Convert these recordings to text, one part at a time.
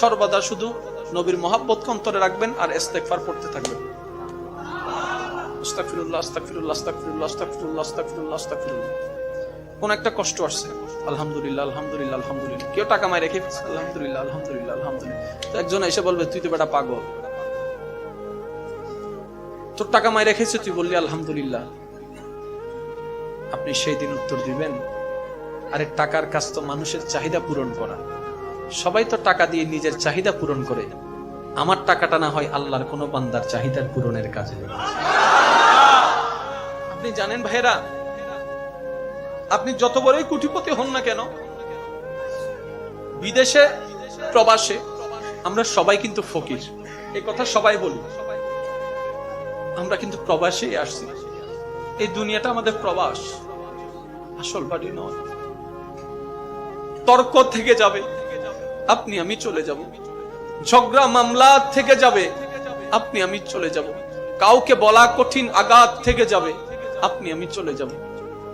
সর্বদা শুধু নবীর মহব্বত অন্তরে রাখবেন আর ইস্তেগফার পড়তে থাকবেন। আস্তাগফিরুল্লাহ আস্তাগফিরুল্লাহ আস্তাগফিরুল্লাহ আস্তাগফিরুল্লাহ আস্তাগফিরুল্লাহ আস্তাগফিরুল্লাহ। কোন একটা কষ্ট আসছে, আলহামদুলিল্লাহ আলহামদুলিল্লাহ আলহামদুলিল্লাহ। কেউ টাকা মাই রেখে আলহামদুলিল্লাহ আলহামদুলিল্লাহ আলহামদুলিল্লাহ। তো একজন এসে বলবে তুই তো বেটা পাগল, তোর টাকা মাই রেখেছে তুই বললি আলহামদুলিল্লাহ। আপনি সেই দিন উত্তর দিবেন, আরে টাকার কাজ তো মানুষের চাহিদা পূরণ করা, সবাই তো টাকা দিয়ে নিজের চাহিদা পূরণ করে, আমার টাকাটা না হয় আল্লাহর কোন বান্দার চাহিদার পূরণের কাজে। আপনি জানেন ভাইরা, আপনি যত বড়ই কোটিপতি হন না কেন, বিদেশে প্রবাসে আমরা সবাই কিন্তু ফকির, এই কথা সবাই বলি। আমরা কিন্তু প্রবাসে আসছি, এই দুনিয়াটা আমাদের প্রবাস, আসল বাড়ি নয়। তর্ক থেকে যাবে, আপনি আমি চলে যাব, ঝগড়া মামলা থেকে যাবে, আপনি আমি চলে যাব, কাউকে বলা কঠিন আঘাত থেকে যাবে, আপনি আমি চলে যাব।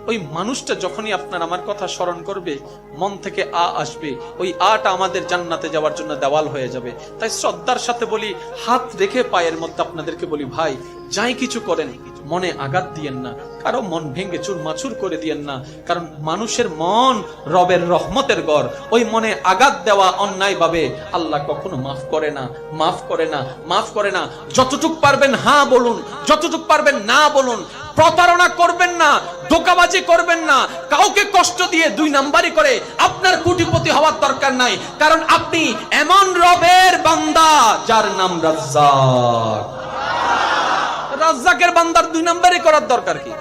ওই মানুষটা যখনই আপনার আমার কথা স্মরণ করবে, মন থেকে আসবে, ওই আটা আমাদের জান্নাতে যাওয়ার জন্য দেওয়াল হয়ে যাবে। তাই শ্রদ্ধার সাথে বলি, হাত রেখে পায়ের মধ্যে আপনাদেরকে বলি, ভাই যাই কিছু করেন মনে আঘাত দিয়েন না, কারো মন ভেঙে চুরমাচুর করে দিয়েন না, কারণ মানুষের মন রবের রহমতের ঘর, ওই মনে আঘাত দেওয়া অন্যায় ভাবে আল্লাহ কখনো মাফ করে না, মাফ করে না, মাফ করে না। যতটুক পারবেন হ্যাঁ বলুন, যতটুক পারবেন না বলুন। প্রতারণা করবেন না, ধোঁকাবাজি করবেন না, কাউকে কষ্ট দিয়ে দুই নাম্বারি করে আপনার কোটিপতি হওয়ার দরকার নাই, কারণ আপনি এমন রবের বান্দা যার নাম রাজ্জাক। রাজ্জাকের বান্দার দুই নাম্বারি করার দরকার কি?